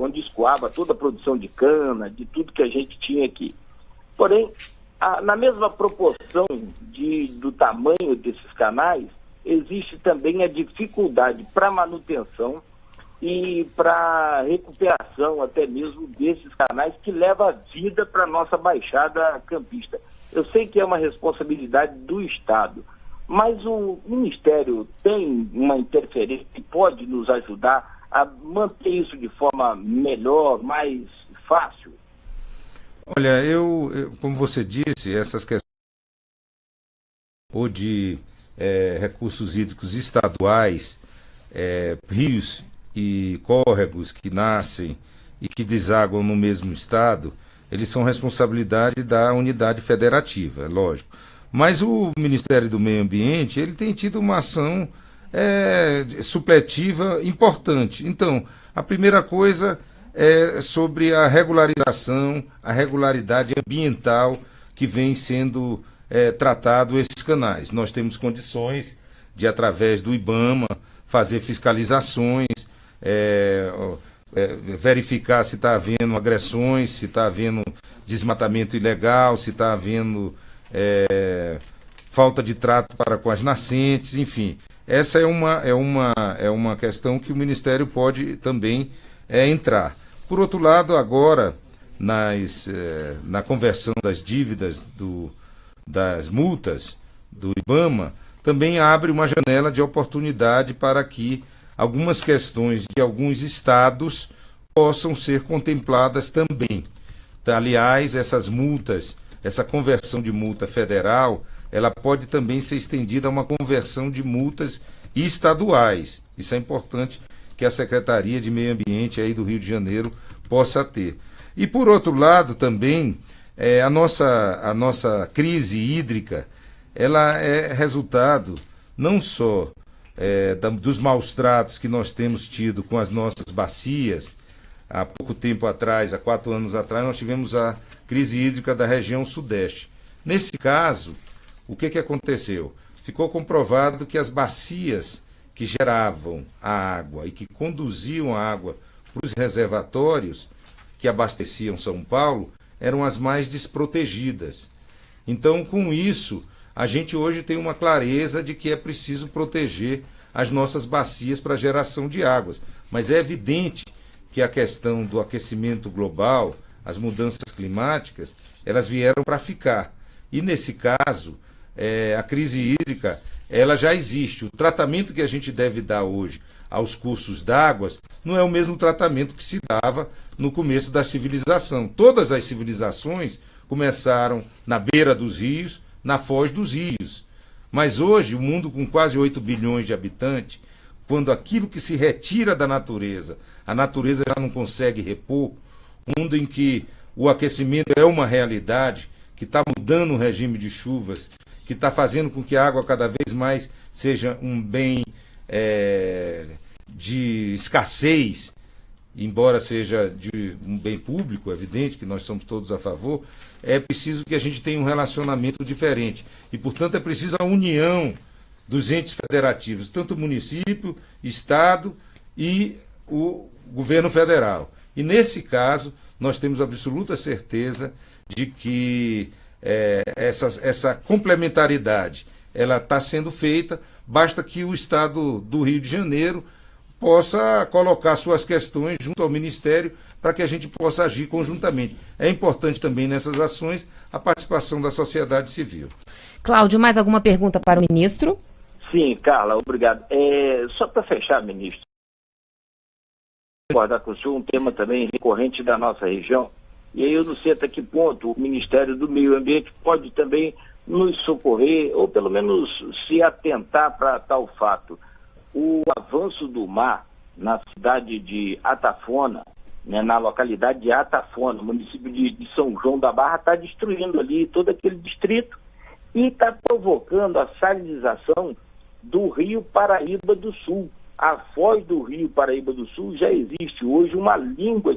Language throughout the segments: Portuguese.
onde escoava toda a produção de cana, de tudo que a gente tinha aqui. Porém, na mesma proporção do tamanho desses canais, existe também a dificuldade para manutenção e para recuperação até mesmo desses canais, que leva a vida para a nossa baixada campista. Eu sei que é uma responsabilidade do Estado, mas o Ministério tem uma interferência que pode nos ajudar a manter isso de forma melhor, mais fácil? Olha, como você disse, essas questões ou de recursos hídricos estaduais, rios e córregos que nascem e que desaguam no mesmo estado, eles são responsabilidade da unidade federativa, é lógico. Mas o Ministério do Meio Ambiente, ele tem tido uma ação supletiva importante. Então, a primeira coisa é sobre a regularização, a regularidade ambiental que vem sendo tratado esses canais. Nós temos condições de, através do IBAMA, fazer fiscalizações, verificar se está havendo agressões, se está havendo desmatamento ilegal, se está havendo falta de trato para com as nascentes, enfim. Essa é uma questão que o Ministério pode também entrar. Por outro lado, agora, na conversão das dívidas das multas do IBAMA, também abre uma janela de oportunidade para que algumas questões de alguns estados possam ser contempladas também. Aliás, essas multas, essa conversão de multa federal, ela pode também ser estendida a uma conversão de multas estaduais. Isso é importante que a Secretaria de Meio Ambiente aí do Rio de Janeiro possa ter. E, por outro lado, também, a nossa crise hídrica, ela é resultado não só dos maus tratos que nós temos tido com as nossas bacias. Há pouco tempo atrás, há 4 anos atrás, nós tivemos a crise hídrica da região sudeste. Nesse caso, o que aconteceu? Ficou comprovado que as bacias que geravam a água e que conduziam a água para os reservatórios que abasteciam São Paulo eram as mais desprotegidas. Então, com isso, a gente hoje tem uma clareza de que é preciso proteger as nossas bacias para geração de águas. Mas é evidente que a questão do aquecimento global, as mudanças climáticas, elas vieram para ficar. E, nesse caso, a crise hídrica, ela já existe. O tratamento que a gente deve dar hoje aos cursos d'água não é o mesmo tratamento que se dava no começo da civilização. Todas as civilizações começaram na beira dos rios, na foz dos rios. Mas hoje, o mundo com quase 8 bilhões de habitantes, quando aquilo que se retira da natureza, a natureza já não consegue repor, um mundo em que o aquecimento é uma realidade, que está mudando o regime de chuvas, que está fazendo com que a água cada vez mais seja um bem de escassez, embora seja de um bem público, é evidente que nós somos todos a favor, é preciso que a gente tenha um relacionamento diferente. E, portanto, é preciso a união dos entes federativos, tanto o município, estado e o governo federal. E, nesse caso, nós temos absoluta certeza de que essa complementaridade ela está sendo feita, basta que o Estado do Rio de Janeiro possa colocar suas questões junto ao Ministério para que a gente possa agir conjuntamente. É importante também nessas ações a participação da sociedade civil. Cláudio, mais alguma pergunta para o ministro? Sim, Carla, obrigado. Só para fechar, ministro, concordar com o senhor, um tema também recorrente da nossa região, e aí eu não sei até que ponto o Ministério do Meio Ambiente pode também nos socorrer, ou pelo menos se atentar para tal fato. O avanço do mar na cidade de Atafona, né, na localidade de Atafona, município de São João da Barra, está destruindo ali todo aquele distrito e está provocando a salinização do Rio Paraíba do Sul. A foz do Rio Paraíba do Sul já existe hoje uma língua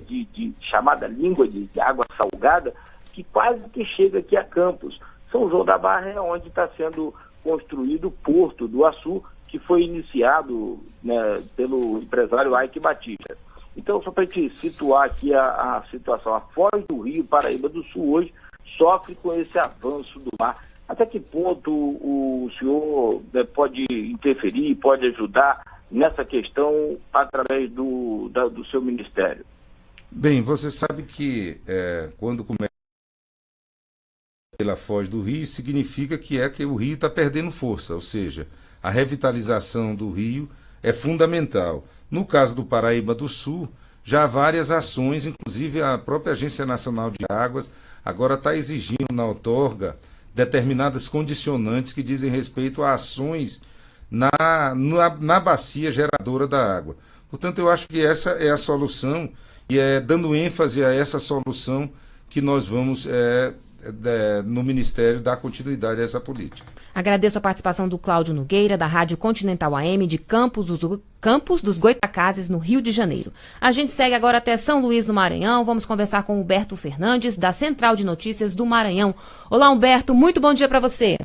chamada língua de água salgada que quase que chega aqui a Campos. São João da Barra é onde está sendo construído o Porto do Açu, que foi iniciado, né, pelo empresário Ike Batista. Então, só para te situar aqui a situação, a Foz do Rio, Paraíba do Sul, hoje sofre com esse avanço do mar. Até que ponto o senhor pode interferir, pode ajudar nessa questão através do seu ministério? Bem, você sabe que quando começa pela Foz do Rio, significa que o rio está perdendo força, ou seja, a revitalização do rio é fundamental. No caso do Paraíba do Sul, já há várias ações, inclusive a própria Agência Nacional de Águas agora está exigindo na outorga determinadas condicionantes que dizem respeito a ações na bacia geradora da água. Portanto, eu acho que essa é a solução e é dando ênfase a essa solução que nós vamos, no Ministério, dar continuidade a essa política. Agradeço a participação do Cláudio Nogueira, da Rádio Continental AM, de Campos dos Goitacazes, no Rio de Janeiro. A gente segue agora até São Luís, no Maranhão. Vamos conversar com Humberto Fernandes, da Central de Notícias do Maranhão. Olá, Humberto, muito bom dia para você.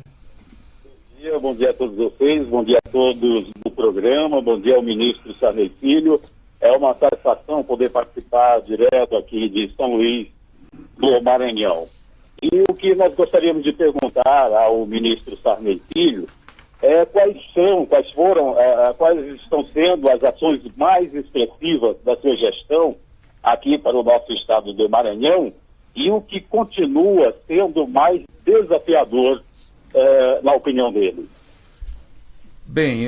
Bom dia a todos vocês, bom dia a todos do programa, bom dia ao ministro Sarney Filho. É uma satisfação poder participar direto aqui de São Luís do Maranhão. E o que nós gostaríamos de perguntar ao ministro Sarney Filho é quais estão sendo as ações mais expressivas da sua gestão aqui para o nosso estado do Maranhão e o que continua sendo mais desafiador na opinião dele. Bem,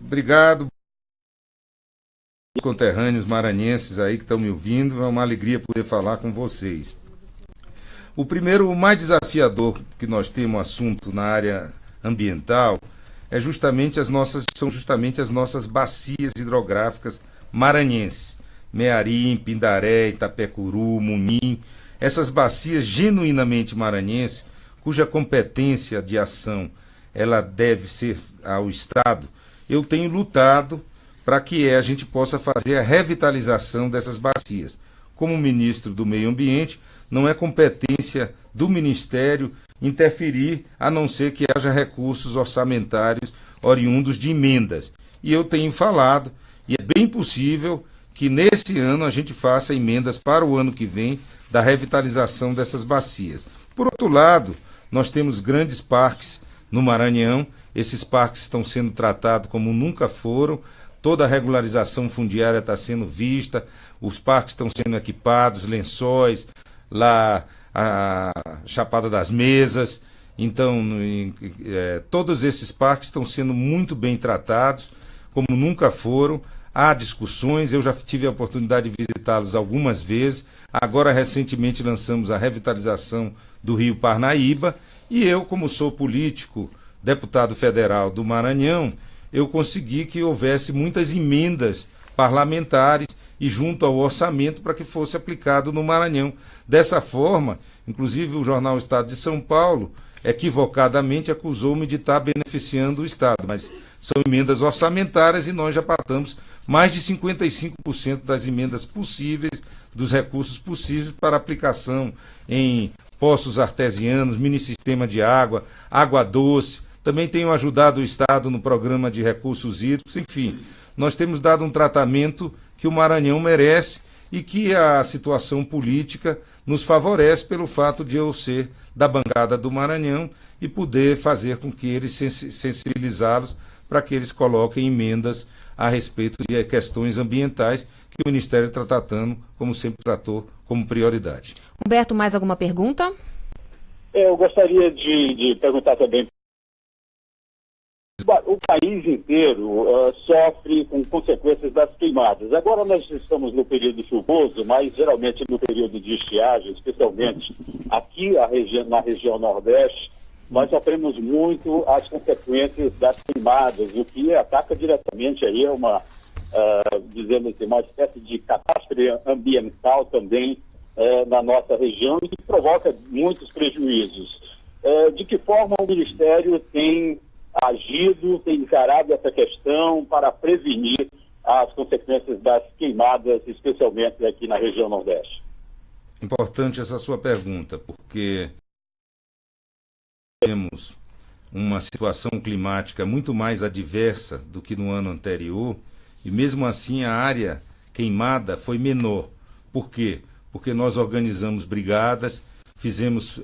obrigado, conterrâneos maranhenses aí que estão me ouvindo, é uma alegria poder falar com vocês. O mais desafiador que nós temos assunto na área ambiental são justamente as nossas bacias hidrográficas maranhenses, Mearim, Pindaré, Itapecuru, Munim, essas bacias genuinamente maranhenses, cuja competência de ação ela deve ser ao Estado. Eu tenho lutado para que a gente possa fazer a revitalização dessas bacias. Como ministro do Meio Ambiente, não é competência do Ministério interferir, a não ser que haja recursos orçamentários oriundos de emendas. E eu tenho falado, e é bem possível que nesse ano a gente faça emendas para o ano que vem da revitalização dessas bacias. Por outro lado, nós temos grandes parques no Maranhão, esses parques estão sendo tratados como nunca foram, toda a regularização fundiária está sendo vista, os parques estão sendo equipados, lençóis, lá a Chapada das Mesas, então todos esses parques estão sendo muito bem tratados, como nunca foram, há discussões, eu já tive a oportunidade de visitá-los algumas vezes, agora recentemente lançamos a revitalização do Rio Parnaíba, e eu, como sou político, deputado federal do Maranhão, eu consegui que houvesse muitas emendas parlamentares e junto ao orçamento para que fosse aplicado no Maranhão. Dessa forma, inclusive o jornal Estado de São Paulo, equivocadamente acusou-me de estar beneficiando o Estado, mas são emendas orçamentárias e nós já patamos mais de 55% das emendas possíveis, dos recursos possíveis para aplicação em poços artesianos, mini-sistema de água, água doce. Também tenho ajudado o Estado no programa de recursos hídricos. Enfim, nós temos dado um tratamento que o Maranhão merece e que a situação política nos favorece pelo fato de eu ser da bancada do Maranhão e poder fazer com que eles sensibilizá-los para que eles coloquem emendas a respeito de questões ambientais que o Ministério está tratando, como sempre tratou, como prioridade. Humberto, mais alguma pergunta? Eu gostaria de perguntar também. O país inteiro sofre com consequências das queimadas. Agora nós estamos no período chuvoso, mas geralmente no período de estiagem, especialmente aqui na região Nordeste, nós sofremos muito as consequências das queimadas, o que ataca diretamente aí dizendo assim, uma espécie de catástrofe ambiental também na nossa região e que provoca muitos prejuízos. De que forma o Ministério tem agido, tem encarado essa questão para prevenir as consequências das queimadas, especialmente aqui na região Nordeste? Importante essa sua pergunta, porque temos uma situação climática muito mais adversa do que no ano anterior, e mesmo assim a área queimada foi menor. Por quê? Porque nós organizamos brigadas, fizemos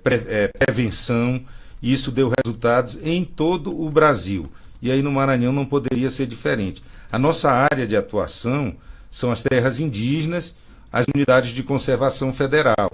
prevenção, e isso deu resultados em todo o Brasil. E aí no Maranhão não poderia ser diferente. A nossa área de atuação são as terras indígenas, as unidades de conservação federal.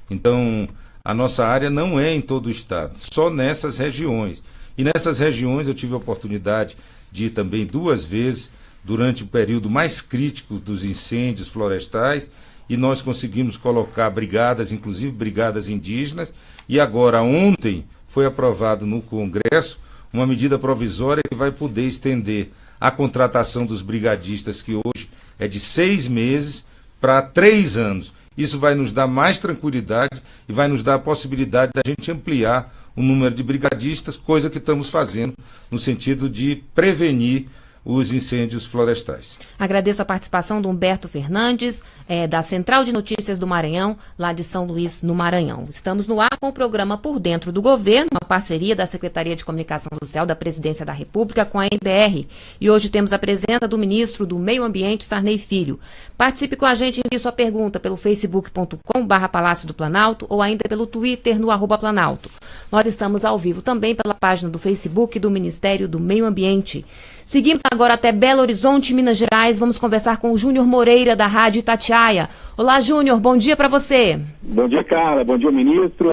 Então, a nossa área não é em todo o estado, só nessas regiões. E nessas regiões eu tive a oportunidade de ir também 2 vezes, durante o período mais crítico dos incêndios florestais, e nós conseguimos colocar brigadas, inclusive brigadas indígenas, e agora ontem foi aprovado no Congresso uma medida provisória que vai poder estender a contratação dos brigadistas, que hoje é de 6 meses, para 3 anos. Isso vai nos dar mais tranquilidade e vai nos dar a possibilidade da gente ampliar o número de brigadistas, coisa que estamos fazendo no sentido de prevenir os incêndios florestais. Agradeço a participação do Humberto Fernandes, da Central de Notícias do Maranhão, lá de São Luís, no Maranhão. Estamos no ar com o programa Por Dentro do Governo, uma parceria da Secretaria de Comunicação Social da Presidência da República com a NBR. E hoje temos a presença do ministro do Meio Ambiente, Sarney Filho. Participe com a gente, envie sua pergunta pelo facebook.com/Palácio do Planalto ou ainda pelo Twitter no @Planalto. Nós estamos ao vivo também pela página do Facebook do Ministério do Meio Ambiente. Seguimos agora até Belo Horizonte, Minas Gerais. Vamos conversar com o Júnior Moreira, da Rádio Itatiaia. Olá, Júnior, bom dia para você. Bom dia, Carla. Bom dia, ministro.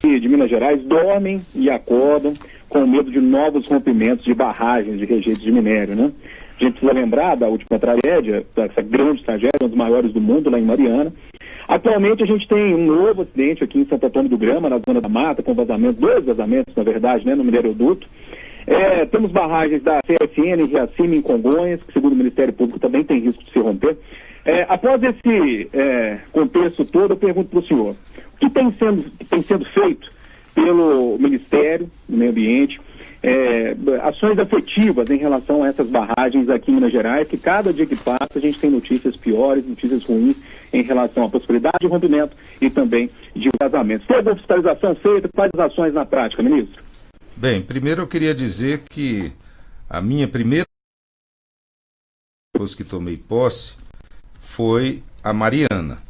De Minas Gerais dormem e acordam com medo de novos rompimentos de barragens de rejeitos de minério, né? A gente precisa lembrar da última tragédia, dessa grande tragédia, uma das maiores do mundo, lá em Mariana. Atualmente a gente tem um novo acidente aqui em Santo Antônio do Grama, na Zona da Mata, com vazamento, 2 vazamentos, na verdade, né, no mineroduto. Temos barragens da CSN, em Riacima, em Congonhas, que segundo o Ministério Público também tem risco de se romper. Após esse contexto todo, eu pergunto para o senhor, o que tem sendo feito pelo Ministério do Meio Ambiente, ações afetivas em relação a essas barragens aqui em Minas Gerais, que cada dia que passa a gente tem notícias piores, notícias ruins em relação à possibilidade de rompimento e também de vazamentos. Tem alguma fiscalização feita? Quais as ações na prática, ministro? Bem, primeiro eu queria dizer que a minha primeira coisa que tomei posse foi a Mariana.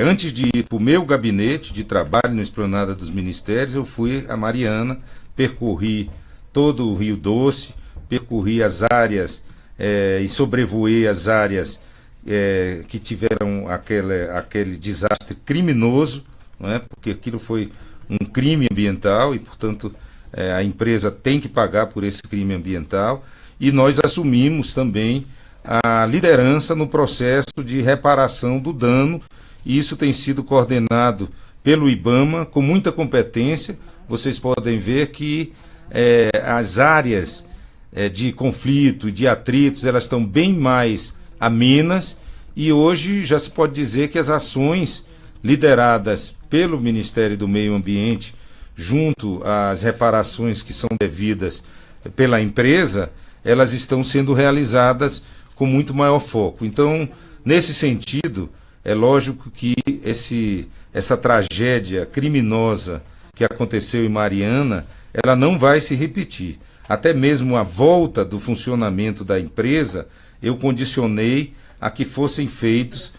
Antes de ir para o meu gabinete de trabalho na Esplanada dos Ministérios, eu fui a Mariana, percorri todo o Rio Doce, percorri as áreas e sobrevoei as áreas que tiveram aquele desastre criminoso, não é? Porque aquilo foi um crime ambiental e, portanto, a empresa tem que pagar por esse crime ambiental, e nós assumimos também a liderança no processo de reparação do dano, e isso tem sido coordenado pelo IBAMA com muita competência. Vocês podem ver que as áreas de conflito e de atritos, elas estão bem mais amenas, e hoje já se pode dizer que as ações lideradas pelo Ministério do Meio Ambiente, junto às reparações que são devidas pela empresa, elas estão sendo realizadas com muito maior foco. Então, nesse sentido, é lógico que essa tragédia criminosa que aconteceu em Mariana, ela não vai se repetir. Até mesmo a volta do funcionamento da empresa, eu condicionei a que fossem feitos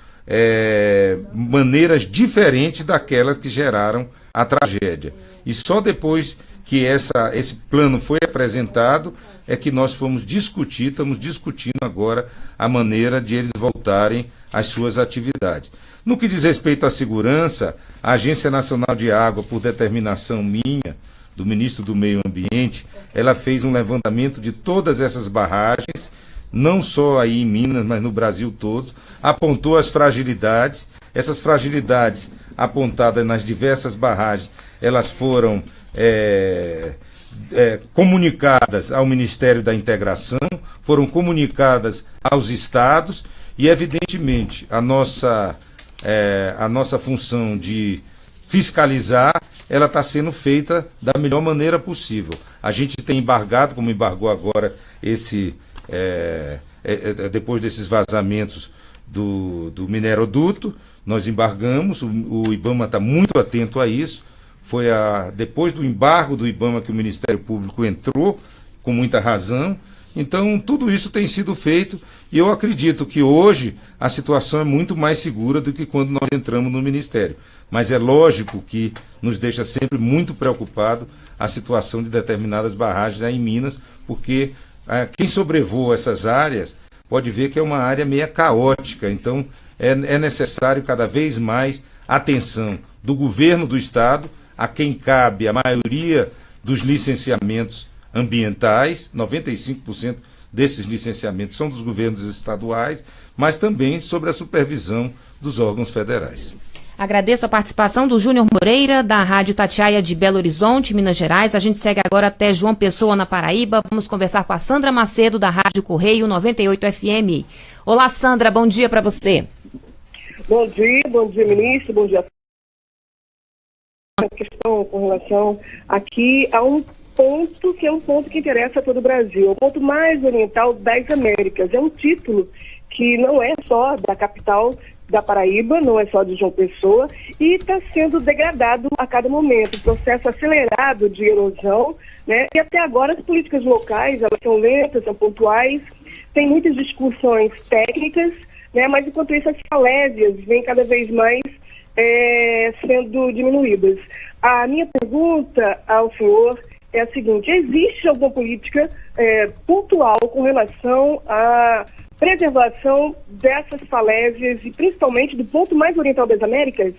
maneiras diferentes daquelas que geraram a tragédia. E só depois que esse plano foi apresentado é que nós estamos discutindo agora a maneira de eles voltarem às suas atividades. No que diz respeito à segurança, a Agência Nacional de Água, por determinação minha, do ministro do Meio Ambiente, ela fez um levantamento de todas essas barragens, não só aí em Minas, mas no Brasil todo, apontou as fragilidades. Essas fragilidades apontadas nas diversas barragens, elas foram comunicadas ao Ministério da Integração, foram comunicadas aos estados, e evidentemente a nossa função de fiscalizar, ela está sendo feita da melhor maneira possível. A gente tem embargado, como embargou agora depois desses vazamentos do mineroduto, nós embargamos, o IBAMA está muito atento a isso. Foi depois do embargo do IBAMA que o Ministério Público entrou, com muita razão, Então, tudo isso tem sido feito e eu acredito que hoje a situação é muito mais segura do que quando nós entramos no Ministério. Mas é lógico que nos deixa sempre muito preocupado a situação de determinadas barragens aí em Minas, porque quem sobrevoa essas áreas pode ver que é uma área meio caótica. Então, é necessário cada vez mais atenção do governo do Estado, a quem cabe a maioria dos licenciamentos ambientais, 95% desses licenciamentos são dos governos estaduais, mas também sobre a supervisão dos órgãos federais. Agradeço a participação do Júnior Moreira, da Rádio Itatiaia de Belo Horizonte, Minas Gerais. A gente segue agora até João Pessoa, na Paraíba. Vamos conversar com a Sandra Macedo, da Rádio Correio 98 FM. Olá, Sandra, bom dia para você. Bom dia, ministro, bom dia. A questão com relação aqui a um ponto que é um ponto que interessa a todo o Brasil, é o ponto mais oriental das Américas. É um título que não é só da capital da Paraíba, não é só de João Pessoa, e está sendo degradado a cada momento, processo acelerado de erosão, né? E até agora as políticas locais, elas são lentas, são pontuais, tem muitas discussões técnicas, né? Mas enquanto isso as falésias vêm cada vez mais sendo diminuídas. A minha pergunta ao senhor é a seguinte: existe alguma política pontual com relação à preservação dessas falésias e principalmente do ponto mais oriental das Américas?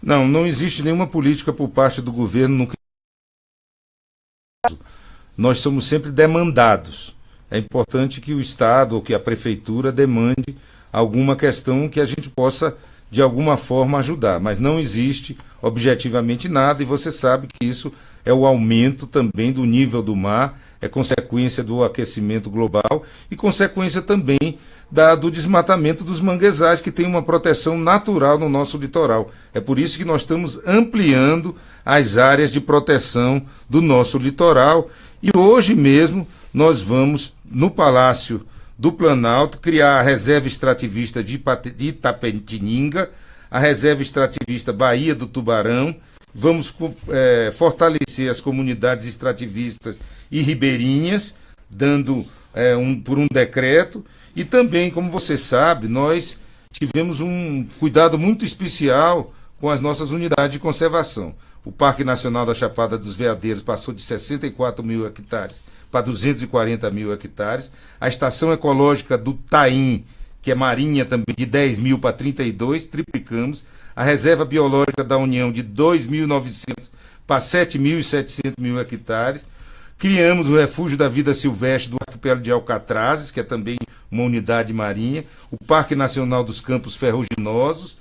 Não existe nenhuma política por parte do governo. Nós somos sempre demandados. É importante que o Estado ou que a Prefeitura demande alguma questão que a gente possa, de alguma forma, ajudar. Mas não existe objetivamente nada, e você sabe que isso é o aumento também do nível do mar, é consequência do aquecimento global e consequência também do desmatamento dos manguezais, que tem uma proteção natural no nosso litoral. É por isso que nós estamos ampliando as áreas de proteção do nosso litoral, e hoje mesmo nós vamos, no Palácio do Planalto, criar a Reserva Extrativista de Itapetininga, a Reserva Extrativista Baía do Tubarão. Vamos fortalecer as comunidades extrativistas e ribeirinhas, dando por um decreto. E também, como você sabe, nós tivemos um cuidado muito especial com as nossas unidades de conservação. O Parque Nacional da Chapada dos Veadeiros passou de 64 mil hectares para 240 mil hectares. A Estação Ecológica do Taim, que é marinha também, de 10 mil para 32, triplicamos. A Reserva Biológica da União, de 2.900 para 7.700 mil hectares. Criamos o Refúgio da Vida Silvestre do Arquipélago de Alcatrazes, que é também uma unidade marinha. O Parque Nacional dos Campos Ferruginosos.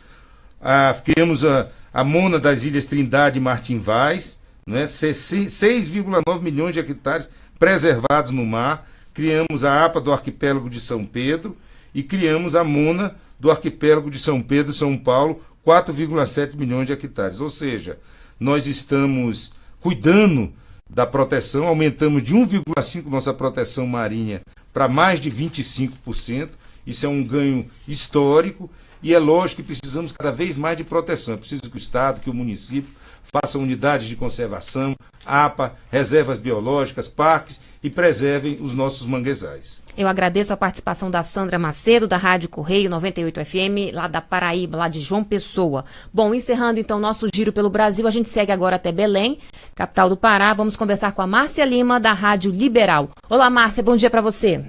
Criamos a Mona das Ilhas Trindade e Martim Vaz, né? 6,9 milhões de hectares preservados no mar. Criamos a APA do Arquipélago de São Pedro e criamos a Mona do Arquipélago de São Pedro e São Paulo, 4,7 milhões de hectares. Ou seja, nós estamos cuidando da proteção, aumentamos de 1,5% nossa proteção marinha para mais de 25%. Isso é um ganho histórico e é lógico que precisamos cada vez mais de proteção. É preciso que o Estado, que o município façam unidades de conservação, APA, reservas biológicas, parques e preservem os nossos manguezais. Eu agradeço a participação da Sandra Macedo, da Rádio Correio 98 FM, lá da Paraíba, lá de João Pessoa. Bom, encerrando então nosso giro pelo Brasil, a gente segue agora até Belém, capital do Pará. Vamos conversar com a Márcia Lima, da Rádio Liberal. Olá, Márcia, bom dia para você.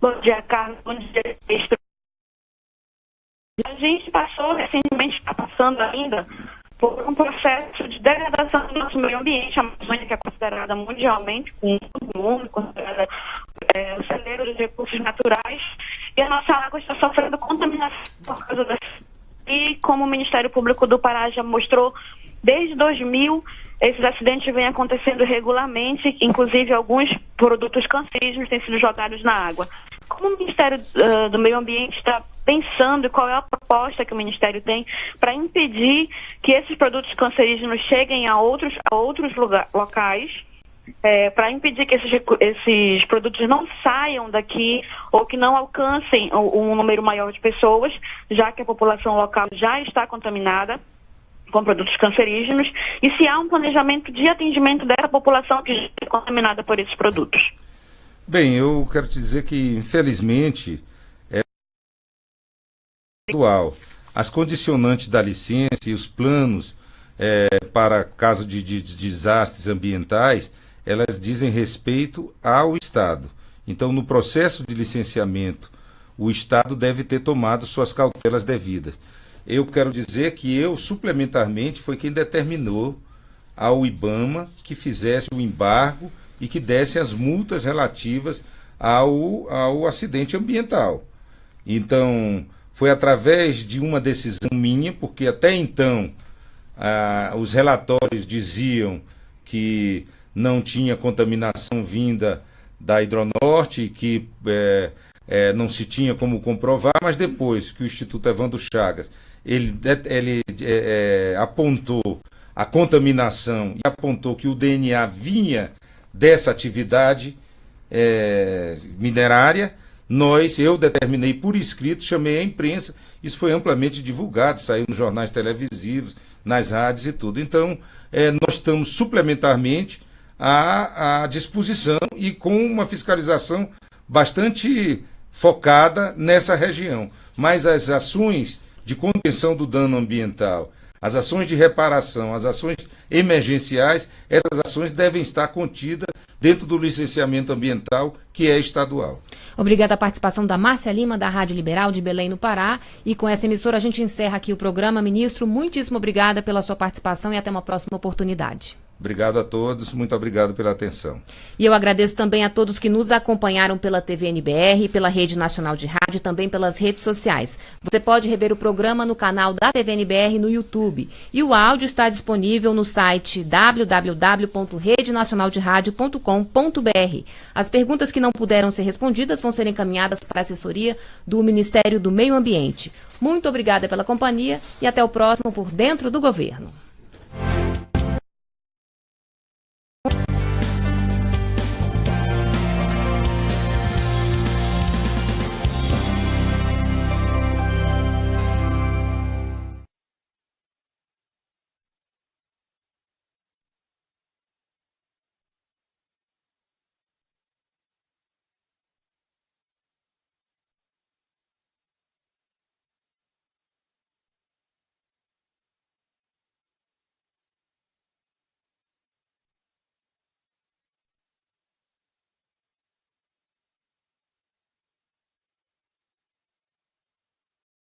Bom dia, Carlos. Bom dia, ministro. A gente passou recentemente, está passando ainda, por um processo de degradação do nosso meio ambiente. A Amazônia, que é considerada mundialmente, com todo mundo, considerada o celeiro dos recursos naturais, e a nossa água está sofrendo contaminação por causa das... E como o Ministério Público do Pará já mostrou, desde 2000, esses acidentes vêm acontecendo regularmente, inclusive alguns produtos cancerígenos têm sido jogados na água. Como o Ministério do Meio Ambiente está pensando e qual é a proposta que o Ministério tem para impedir que esses produtos cancerígenos cheguem a outros locais, para impedir que esses produtos não saiam daqui ou que não alcancem um número maior de pessoas, já que a população local já está contaminada com produtos cancerígenos, e se há um planejamento de atendimento dessa população que já é contaminada por esses produtos? Bem, eu quero te dizer que, infelizmente, é atual. As condicionantes da licença e os planos para caso de desastres ambientais, elas dizem respeito ao Estado. Então, no processo de licenciamento, o Estado deve ter tomado suas cautelas devidas. Eu quero dizer que eu, suplementarmente, foi quem determinou ao IBAMA que fizesse o embargo e que desse as multas relativas ao acidente ambiental. Então, foi através de uma decisão minha, porque até então os relatórios diziam que não tinha contaminação vinda da Hidronorte, que não se tinha como comprovar, mas depois que o Instituto Evandro Chagas ele apontou a contaminação e apontou que o DNA vinha dessa atividade minerária, eu determinei por escrito, chamei a imprensa, isso foi amplamente divulgado, saiu nos jornais televisivos, nas rádios e tudo. Então, nós estamos suplementarmente à disposição e com uma fiscalização bastante focada nessa região. Mas as ações de contenção do dano ambiental, as ações de reparação, as ações emergenciais, essas ações devem estar contidas dentro do licenciamento ambiental, que é estadual. Obrigada a participação da Márcia Lima, da Rádio Liberal de Belém, no Pará. E com essa emissora a gente encerra aqui o programa. Ministro, muitíssimo obrigada pela sua participação e até uma próxima oportunidade. Obrigado a todos, muito obrigado pela atenção. E eu agradeço também a todos que nos acompanharam pela TV NBR, pela Rede Nacional de Rádio e também pelas redes sociais. Você pode rever o programa no canal da TV NBR no YouTube. E o áudio está disponível no site www.redenacionalderadio.com.br. As perguntas que não puderam ser respondidas vão ser encaminhadas para a assessoria do Ministério do Meio Ambiente. Muito obrigada pela companhia e até o próximo Por Dentro do Governo.